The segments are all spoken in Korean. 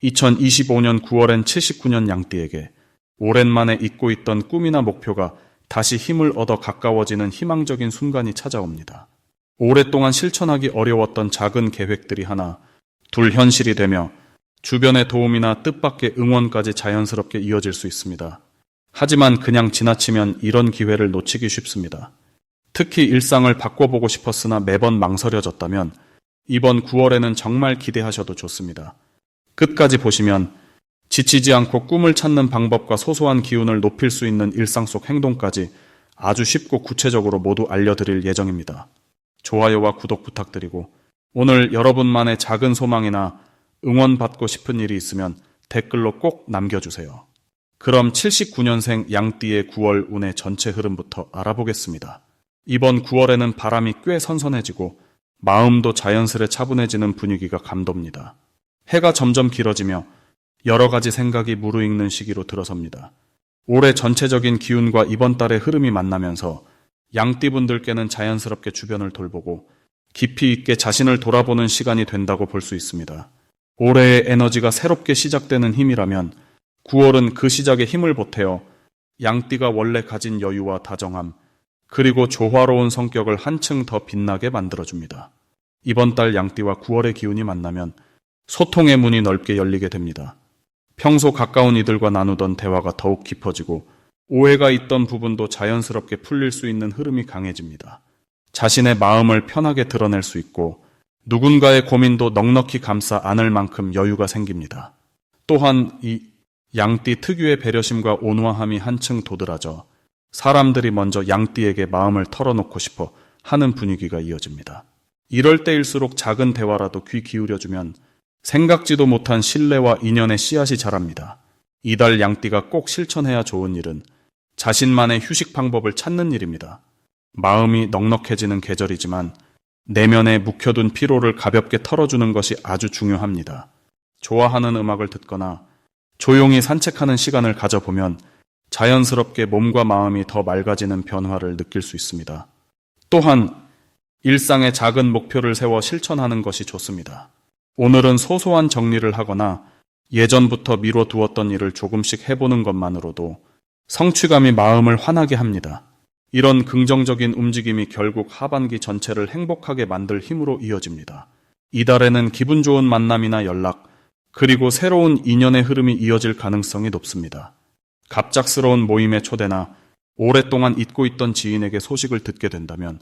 2025년 9월엔 79년 양띠에게 오랜만에 잊고 있던 꿈이나 목표가 다시 힘을 얻어 가까워지는 희망적인 순간이 찾아옵니다. 오랫동안 실천하기 어려웠던 작은 계획들이 하나, 둘 현실이 되며 주변의 도움이나 뜻밖의 응원까지 자연스럽게 이어질 수 있습니다. 하지만 그냥 지나치면 이런 기회를 놓치기 쉽습니다. 특히 일상을 바꿔보고 싶었으나 매번 망설여졌다면 이번 9월에는 정말 기대하셔도 좋습니다. 끝까지 보시면 지치지 않고 꿈을 찾는 방법과 소소한 기운을 높일 수 있는 일상 속 행동까지 아주 쉽고 구체적으로 모두 알려드릴 예정입니다. 좋아요와 구독 부탁드리고 오늘 여러분만의 작은 소망이나 응원받고 싶은 일이 있으면 댓글로 꼭 남겨주세요. 그럼 79년생 양띠의 9월 운의 전체 흐름부터 알아보겠습니다. 이번 9월에는 바람이 꽤 선선해지고 마음도 자연스레 차분해지는 분위기가 감돕니다. 해가 점점 길어지며 여러 가지 생각이 무르익는 시기로 들어섭니다. 올해 전체적인 기운과 이번 달의 흐름이 만나면서 양띠분들께는 자연스럽게 주변을 돌보고 깊이 있게 자신을 돌아보는 시간이 된다고 볼 수 있습니다. 올해의 에너지가 새롭게 시작되는 힘이라면 9월은 그 시작에 힘을 보태어 양띠가 원래 가진 여유와 다정함, 그리고 조화로운 성격을 한층 더 빛나게 만들어줍니다. 이번 달 양띠와 9월의 기운이 만나면 소통의 문이 넓게 열리게 됩니다. 평소 가까운 이들과 나누던 대화가 더욱 깊어지고 오해가 있던 부분도 자연스럽게 풀릴 수 있는 흐름이 강해집니다. 자신의 마음을 편하게 드러낼 수 있고 누군가의 고민도 넉넉히 감싸 안을 만큼 여유가 생깁니다. 또한 이 양띠 특유의 배려심과 온화함이 한층 도드라져 사람들이 먼저 양띠에게 마음을 털어놓고 싶어 하는 분위기가 이어집니다. 이럴 때일수록 작은 대화라도 귀 기울여주면 생각지도 못한 신뢰와 인연의 씨앗이 자랍니다. 이달 양띠가 꼭 실천해야 좋은 일은 자신만의 휴식 방법을 찾는 일입니다. 마음이 넉넉해지는 계절이지만 내면에 묵혀둔 피로를 가볍게 털어주는 것이 아주 중요합니다. 좋아하는 음악을 듣거나 조용히 산책하는 시간을 가져보면 자연스럽게 몸과 마음이 더 맑아지는 변화를 느낄 수 있습니다. 또한 일상의 작은 목표를 세워 실천하는 것이 좋습니다. 오늘은 소소한 정리를 하거나 예전부터 미뤄두었던 일을 조금씩 해보는 것만으로도 성취감이 마음을 환하게 합니다. 이런 긍정적인 움직임이 결국 하반기 전체를 행복하게 만들 힘으로 이어집니다. 이달에는 기분 좋은 만남이나 연락, 그리고 새로운 인연의 흐름이 이어질 가능성이 높습니다. 갑작스러운 모임의 초대나 오랫동안 잊고 있던 지인에게 소식을 듣게 된다면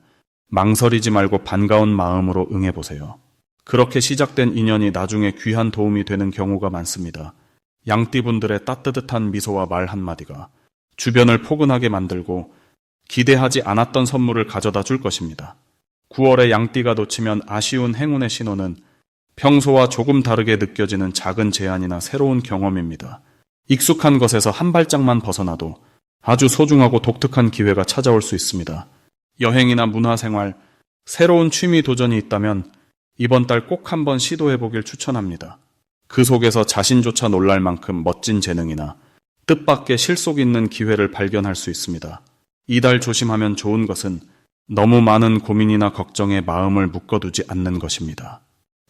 망설이지 말고 반가운 마음으로 응해보세요. 그렇게 시작된 인연이 나중에 귀한 도움이 되는 경우가 많습니다. 양띠분들의 따뜻한 미소와 말 한마디가 주변을 포근하게 만들고 기대하지 않았던 선물을 가져다 줄 것입니다. 9월에 양띠가 놓치면 아쉬운 행운의 신호는 평소와 조금 다르게 느껴지는 작은 제안이나 새로운 경험입니다. 익숙한 것에서 한 발짝만 벗어나도 아주 소중하고 독특한 기회가 찾아올 수 있습니다. 여행이나 문화생활, 새로운 취미 도전이 있다면 이번 달 꼭 한번 시도해보길 추천합니다. 그 속에서 자신조차 놀랄 만큼 멋진 재능이나 뜻밖의 실속 있는 기회를 발견할 수 있습니다. 이달 조심하면 좋은 것은 너무 많은 고민이나 걱정에 마음을 묶어두지 않는 것입니다.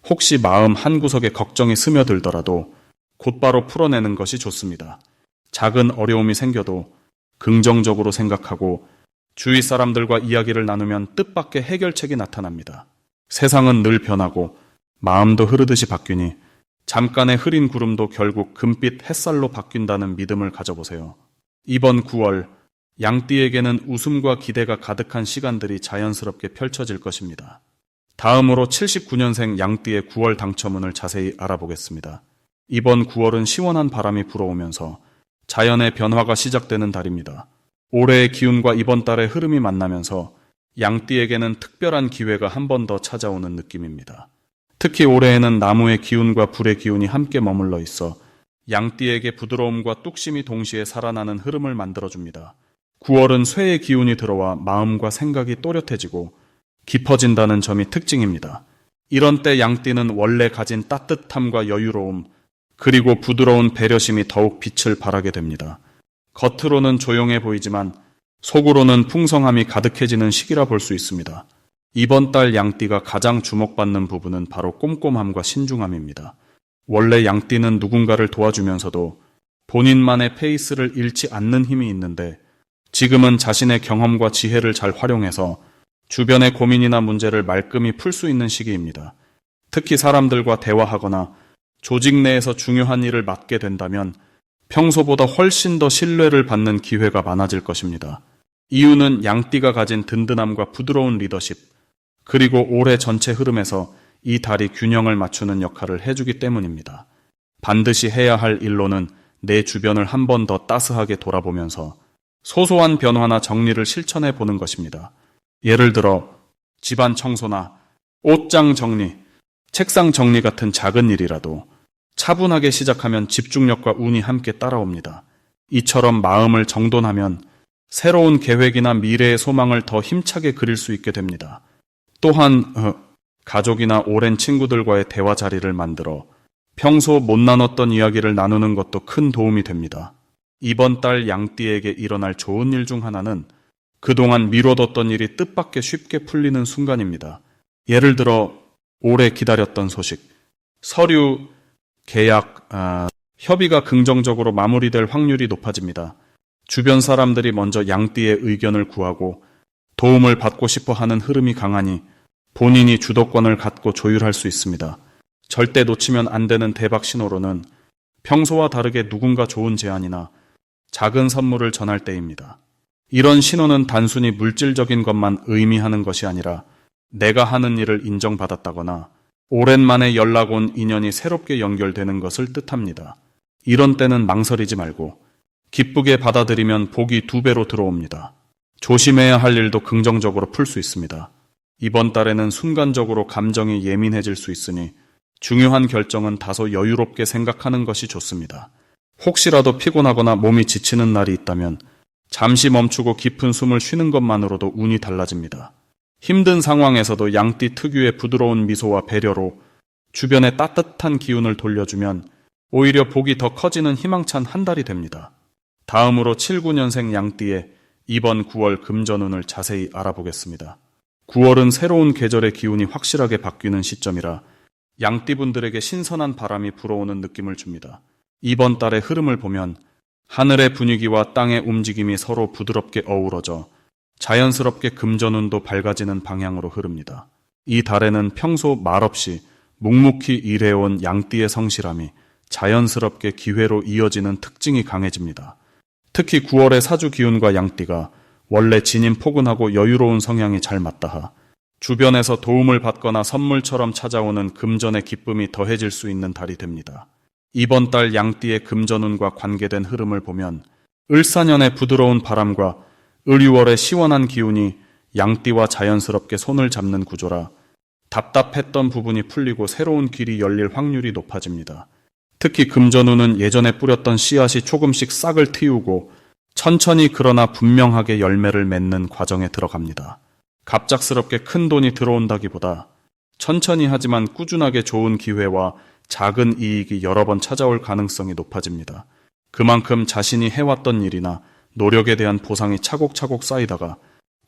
혹시 마음 한구석에 걱정이 스며들더라도 곧바로 풀어내는 것이 좋습니다. 작은 어려움이 생겨도 긍정적으로 생각하고 주위 사람들과 이야기를 나누면 뜻밖의 해결책이 나타납니다. 세상은 늘 변하고 마음도 흐르듯이 바뀌니 잠깐의 흐린 구름도 결국 금빛 햇살로 바뀐다는 믿음을 가져보세요. 이번 9월 양띠에게는 웃음과 기대가 가득한 시간들이 자연스럽게 펼쳐질 것입니다. 다음으로 79년생 양띠의 9월 당첨운을 자세히 알아보겠습니다. 이번 9월은 시원한 바람이 불어오면서 자연의 변화가 시작되는 달입니다. 올해의 기운과 이번 달의 흐름이 만나면서 양띠에게는 특별한 기회가 한 번 더 찾아오는 느낌입니다. 특히 올해에는 나무의 기운과 불의 기운이 함께 머물러 있어 양띠에게 부드러움과 뚝심이 동시에 살아나는 흐름을 만들어줍니다. 9월은 쇠의 기운이 들어와 마음과 생각이 또렷해지고 깊어진다는 점이 특징입니다. 이런 때 양띠는 원래 가진 따뜻함과 여유로움, 그리고 부드러운 배려심이 더욱 빛을 발하게 됩니다. 겉으로는 조용해 보이지만 속으로는 풍성함이 가득해지는 시기라 볼 수 있습니다. 이번 달 양띠가 가장 주목받는 부분은 바로 꼼꼼함과 신중함입니다. 원래 양띠는 누군가를 도와주면서도 본인만의 페이스를 잃지 않는 힘이 있는데 지금은 자신의 경험과 지혜를 잘 활용해서 주변의 고민이나 문제를 말끔히 풀 수 있는 시기입니다. 특히 사람들과 대화하거나 조직 내에서 중요한 일을 맡게 된다면 평소보다 훨씬 더 신뢰를 받는 기회가 많아질 것입니다. 이유는 양띠가 가진 든든함과 부드러운 리더십, 그리고 올해 전체 흐름에서 이 달이 균형을 맞추는 역할을 해주기 때문입니다. 반드시 해야 할 일로는 내 주변을 한 번 더 따스하게 돌아보면서 소소한 변화나 정리를 실천해 보는 것입니다. 예를 들어 집안 청소나 옷장 정리, 책상 정리 같은 작은 일이라도 차분하게 시작하면 집중력과 운이 함께 따라옵니다. 이처럼 마음을 정돈하면 새로운 계획이나 미래의 소망을 더 힘차게 그릴 수 있게 됩니다. 또한 가족이나 오랜 친구들과의 대화 자리를 만들어 평소 못 나눴던 이야기를 나누는 것도 큰 도움이 됩니다. 이번 달 양띠에게 일어날 좋은 일 중 하나는 그동안 미뤄뒀던 일이 뜻밖의 쉽게 풀리는 순간입니다. 예를 들어 오래 기다렸던 소식, 서류, 계약, 협의가 긍정적으로 마무리될 확률이 높아집니다. 주변 사람들이 먼저 양띠의 의견을 구하고 도움을 받고 싶어 하는 흐름이 강하니 본인이 주도권을 갖고 조율할 수 있습니다. 절대 놓치면 안 되는 대박 신호로는 평소와 다르게 누군가 좋은 제안이나 작은 선물을 전할 때입니다. 이런 신호는 단순히 물질적인 것만 의미하는 것이 아니라 내가 하는 일을 인정받았다거나 오랜만에 연락 온 인연이 새롭게 연결되는 것을 뜻합니다. 이런 때는 망설이지 말고 기쁘게 받아들이면 복이 2배로 들어옵니다. 조심해야 할 일도 긍정적으로 풀 수 있습니다. 이번 달에는 순간적으로 감정이 예민해질 수 있으니 중요한 결정은 다소 여유롭게 생각하는 것이 좋습니다. 혹시라도 피곤하거나 몸이 지치는 날이 있다면 잠시 멈추고 깊은 숨을 쉬는 것만으로도 운이 달라집니다. 힘든 상황에서도 양띠 특유의 부드러운 미소와 배려로 주변에 따뜻한 기운을 돌려주면 오히려 복이 더 커지는 희망찬 한 달이 됩니다. 다음으로 79년생 양띠의 이번 9월 금전운을 자세히 알아보겠습니다. 9월은 새로운 계절의 기운이 확실하게 바뀌는 시점이라 양띠분들에게 신선한 바람이 불어오는 느낌을 줍니다. 이번 달의 흐름을 보면 하늘의 분위기와 땅의 움직임이 서로 부드럽게 어우러져 자연스럽게 금전운도 밝아지는 방향으로 흐릅니다. 이 달에는 평소 말없이 묵묵히 일해온 양띠의 성실함이 자연스럽게 기회로 이어지는 특징이 강해집니다. 특히 9월의 사주 기운과 양띠가 원래 진임 포근하고 여유로운 성향이 잘 맞닿아 주변에서 도움을 받거나 선물처럼 찾아오는 금전의 기쁨이 더해질 수 있는 달이 됩니다. 이번 달 양띠의 금전운과 관계된 흐름을 보면 을사년의 부드러운 바람과 을유월의 시원한 기운이 양띠와 자연스럽게 손을 잡는 구조라 답답했던 부분이 풀리고 새로운 길이 열릴 확률이 높아집니다. 특히 금전운은 예전에 뿌렸던 씨앗이 조금씩 싹을 틔우고 천천히 그러나 분명하게 열매를 맺는 과정에 들어갑니다. 갑작스럽게 큰 돈이 들어온다기보다 천천히 하지만 꾸준하게 좋은 기회와 작은 이익이 여러 번 찾아올 가능성이 높아집니다. 그만큼 자신이 해왔던 일이나 노력에 대한 보상이 차곡차곡 쌓이다가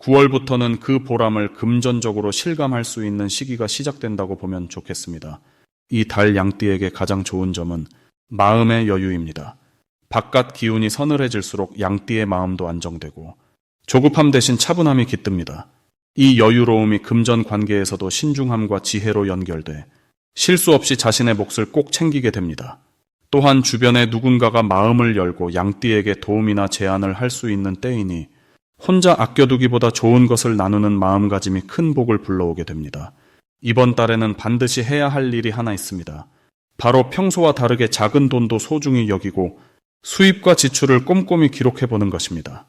9월부터는 그 보람을 금전적으로 실감할 수 있는 시기가 시작된다고 보면 좋겠습니다. 이 달 양띠에게 가장 좋은 점은 마음의 여유입니다. 바깥 기운이 서늘해질수록 양띠의 마음도 안정되고 조급함 대신 차분함이 깃듭니다. 이 여유로움이 금전 관계에서도 신중함과 지혜로 연결돼 실수 없이 자신의 몫을 꼭 챙기게 됩니다. 또한 주변에 누군가가 마음을 열고 양띠에게 도움이나 제안을 할 수 있는 때이니 혼자 아껴두기보다 좋은 것을 나누는 마음가짐이 큰 복을 불러오게 됩니다. 이번 달에는 반드시 해야 할 일이 하나 있습니다. 바로 평소와 다르게 작은 돈도 소중히 여기고 수입과 지출을 꼼꼼히 기록해보는 것입니다.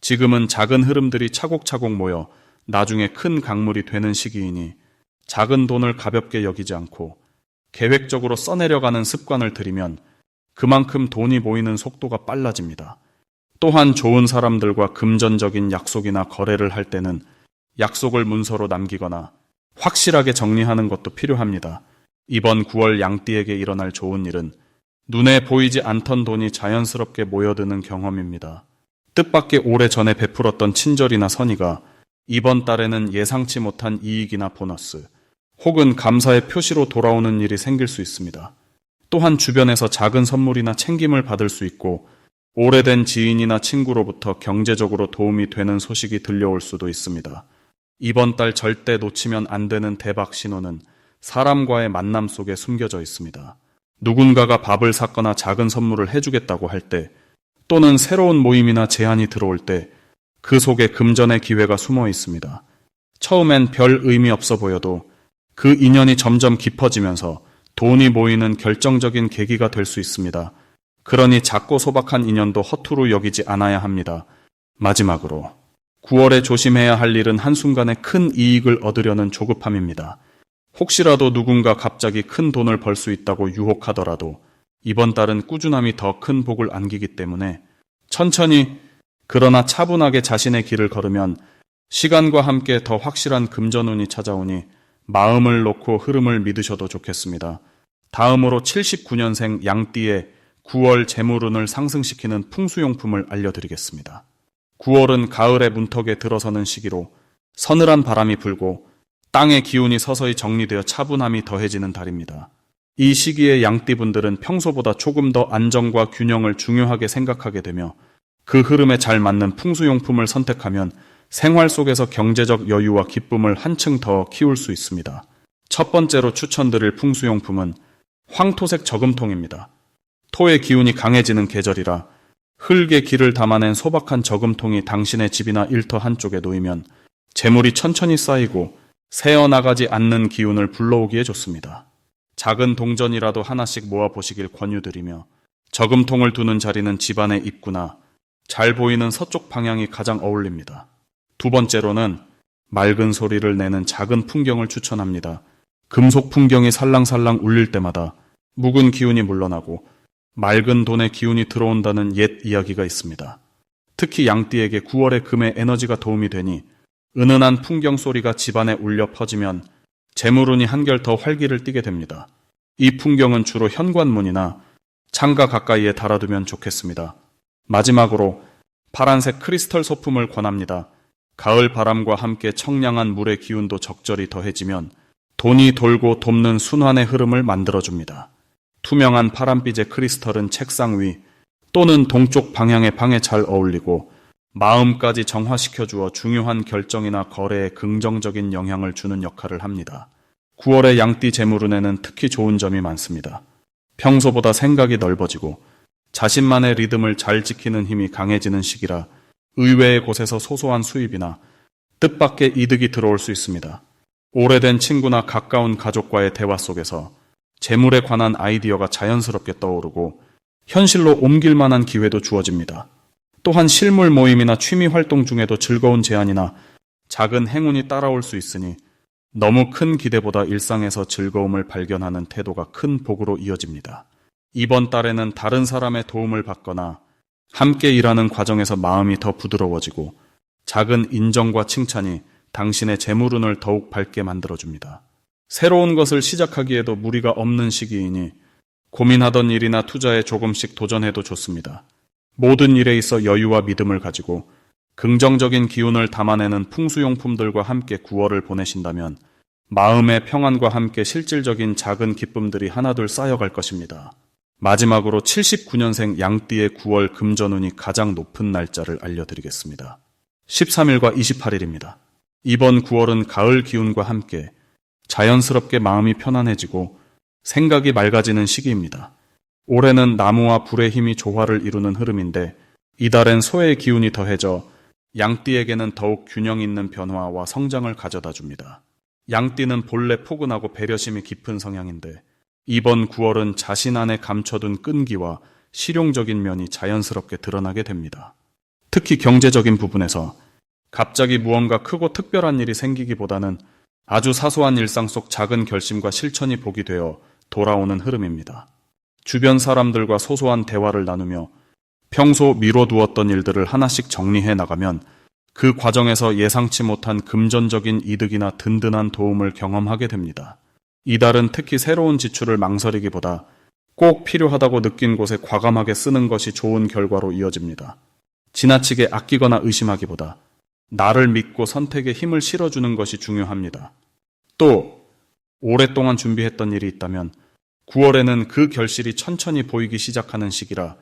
지금은 작은 흐름들이 차곡차곡 모여 나중에 큰 강물이 되는 시기이니 작은 돈을 가볍게 여기지 않고 계획적으로 써내려가는 습관을 들이면 그만큼 돈이 모이는 속도가 빨라집니다. 또한 좋은 사람들과 금전적인 약속이나 거래를 할 때는 약속을 문서로 남기거나 확실하게 정리하는 것도 필요합니다. 이번 9월 양띠에게 일어날 좋은 일은 눈에 보이지 않던 돈이 자연스럽게 모여드는 경험입니다. 뜻밖의 오래전에 베풀었던 친절이나 선의가 이번 달에는 예상치 못한 이익이나 보너스, 혹은 감사의 표시로 돌아오는 일이 생길 수 있습니다. 또한 주변에서 작은 선물이나 챙김을 받을 수 있고 오래된 지인이나 친구로부터 경제적으로 도움이 되는 소식이 들려올 수도 있습니다. 이번 달 절대 놓치면 안 되는 대박 신호는 사람과의 만남 속에 숨겨져 있습니다. 누군가가 밥을 샀거나 작은 선물을 해주겠다고 할 때, 또는 새로운 모임이나 제안이 들어올 때 그 속에 금전의 기회가 숨어 있습니다. 처음엔 별 의미 없어 보여도 그 인연이 점점 깊어지면서 돈이 모이는 결정적인 계기가 될 수 있습니다. 그러니 작고 소박한 인연도 허투루 여기지 않아야 합니다. 마지막으로 9월에 조심해야 할 일은 한순간에 큰 이익을 얻으려는 조급함입니다. 혹시라도 누군가 갑자기 큰 돈을 벌 수 있다고 유혹하더라도 이번 달은 꾸준함이 더 큰 복을 안기기 때문에 천천히 그러나 차분하게 자신의 길을 걸으면 시간과 함께 더 확실한 금전운이 찾아오니 마음을 놓고 흐름을 믿으셔도 좋겠습니다. 다음으로 79년생 양띠의 9월 재물운을 상승시키는 풍수용품을 알려드리겠습니다. 9월은 가을의 문턱에 들어서는 시기로 서늘한 바람이 불고 땅의 기운이 서서히 정리되어 차분함이 더해지는 달입니다. 이 시기에 양띠분들은 평소보다 조금 더 안정과 균형을 중요하게 생각하게 되며 그 흐름에 잘 맞는 풍수용품을 선택하면 생활 속에서 경제적 여유와 기쁨을 한층 더 키울 수 있습니다. 첫 번째로 추천드릴 풍수용품은 황토색 저금통입니다. 토의 기운이 강해지는 계절이라 흙의 기를 담아낸 소박한 저금통이 당신의 집이나 일터 한쪽에 놓이면 재물이 천천히 쌓이고 새어나가지 않는 기운을 불러오기에 좋습니다. 작은 동전이라도 하나씩 모아보시길 권유드리며 저금통을 두는 자리는 집안의 입구나 잘 보이는 서쪽 방향이 가장 어울립니다. 두 번째로는 맑은 소리를 내는 작은 풍경을 추천합니다. 금속 풍경이 살랑살랑 울릴 때마다 묵은 기운이 물러나고 맑은 돈의 기운이 들어온다는 옛 이야기가 있습니다. 특히 양띠에게 9월의 금의 에너지가 도움이 되니 은은한 풍경 소리가 집안에 울려 퍼지면 재물운이 한결 더 활기를 띠게 됩니다. 이 풍경은 주로 현관문이나 창가 가까이에 달아두면 좋겠습니다. 마지막으로 파란색 크리스털 소품을 권합니다. 가을 바람과 함께 청량한 물의 기운도 적절히 더해지면 돈이 돌고 돕는 순환의 흐름을 만들어줍니다. 투명한 파란빛의 크리스털은 책상 위 또는 동쪽 방향의 방에 잘 어울리고 마음까지 정화시켜주어 중요한 결정이나 거래에 긍정적인 영향을 주는 역할을 합니다. 9월의 양띠 재물운에는 특히 좋은 점이 많습니다. 평소보다 생각이 넓어지고 자신만의 리듬을 잘 지키는 힘이 강해지는 시기라 의외의 곳에서 소소한 수입이나 뜻밖의 이득이 들어올 수 있습니다. 오래된 친구나 가까운 가족과의 대화 속에서 재물에 관한 아이디어가 자연스럽게 떠오르고 현실로 옮길 만한 기회도 주어집니다. 또한 실물 모임이나 취미 활동 중에도 즐거운 제안이나 작은 행운이 따라올 수 있으니 너무 큰 기대보다 일상에서 즐거움을 발견하는 태도가 큰 복으로 이어집니다. 이번 달에는 다른 사람의 도움을 받거나 함께 일하는 과정에서 마음이 더 부드러워지고 작은 인정과 칭찬이 당신의 재물운을 더욱 밝게 만들어줍니다. 새로운 것을 시작하기에도 무리가 없는 시기이니 고민하던 일이나 투자에 조금씩 도전해도 좋습니다. 모든 일에 있어 여유와 믿음을 가지고 긍정적인 기운을 담아내는 풍수용품들과 함께 9월을 보내신다면 마음의 평안과 함께 실질적인 작은 기쁨들이 하나둘 쌓여갈 것입니다. 마지막으로 79년생 양띠의 9월 금전운이 가장 높은 날짜를 알려드리겠습니다. 13일과 28일입니다. 이번 9월은 가을 기운과 함께 자연스럽게 마음이 편안해지고 생각이 맑아지는 시기입니다. 올해는 나무와 불의 힘이 조화를 이루는 흐름인데 이달엔 소의 기운이 더해져 양띠에게는 더욱 균형 있는 변화와 성장을 가져다 줍니다. 양띠는 본래 포근하고 배려심이 깊은 성향인데 이번 9월은 자신 안에 감춰둔 끈기와 실용적인 면이 자연스럽게 드러나게 됩니다. 특히 경제적인 부분에서 갑자기 무언가 크고 특별한 일이 생기기보다는 아주 사소한 일상 속 작은 결심과 실천이 복이 되어 돌아오는 흐름입니다. 주변 사람들과 소소한 대화를 나누며 평소 미뤄두었던 일들을 하나씩 정리해 나가면 그 과정에서 예상치 못한 금전적인 이득이나 든든한 도움을 경험하게 됩니다. 이달은 특히 새로운 지출을 망설이기보다 꼭 필요하다고 느낀 곳에 과감하게 쓰는 것이 좋은 결과로 이어집니다. 지나치게 아끼거나 의심하기보다 나를 믿고 선택에 힘을 실어주는 것이 중요합니다. 또 오랫동안 준비했던 일이 있다면 9월에는 그 결실이 천천히 보이기 시작하는 시기라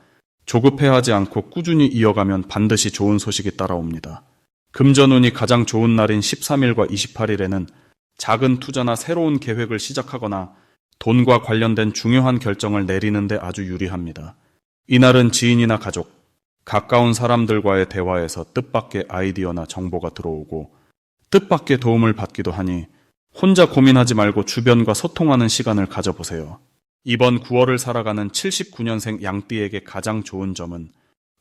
조급해하지 않고 꾸준히 이어가면 반드시 좋은 소식이 따라옵니다. 금전운이 가장 좋은 날인 13일과 28일에는 작은 투자나 새로운 계획을 시작하거나 돈과 관련된 중요한 결정을 내리는데 아주 유리합니다. 이날은 지인이나 가족, 가까운 사람들과의 대화에서 뜻밖의 아이디어나 정보가 들어오고 뜻밖의 도움을 받기도 하니 혼자 고민하지 말고 주변과 소통하는 시간을 가져보세요. 이번 9월을 살아가는 79년생 양띠에게 가장 좋은 점은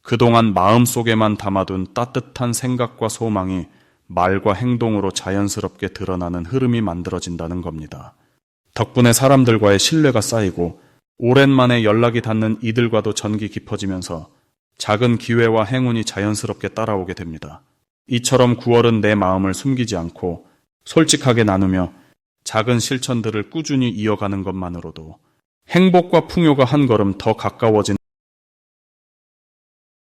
그동안 마음속에만 담아둔 따뜻한 생각과 소망이 말과 행동으로 자연스럽게 드러나는 흐름이 만들어진다는 겁니다. 덕분에 사람들과의 신뢰가 쌓이고 오랜만에 연락이 닿는 이들과도 전기 깊어지면서 작은 기회와 행운이 자연스럽게 따라오게 됩니다. 이처럼 9월은 내 마음을 숨기지 않고 솔직하게 나누며 작은 실천들을 꾸준히 이어가는 것만으로도 행복과 풍요가 한 걸음 더 가까워진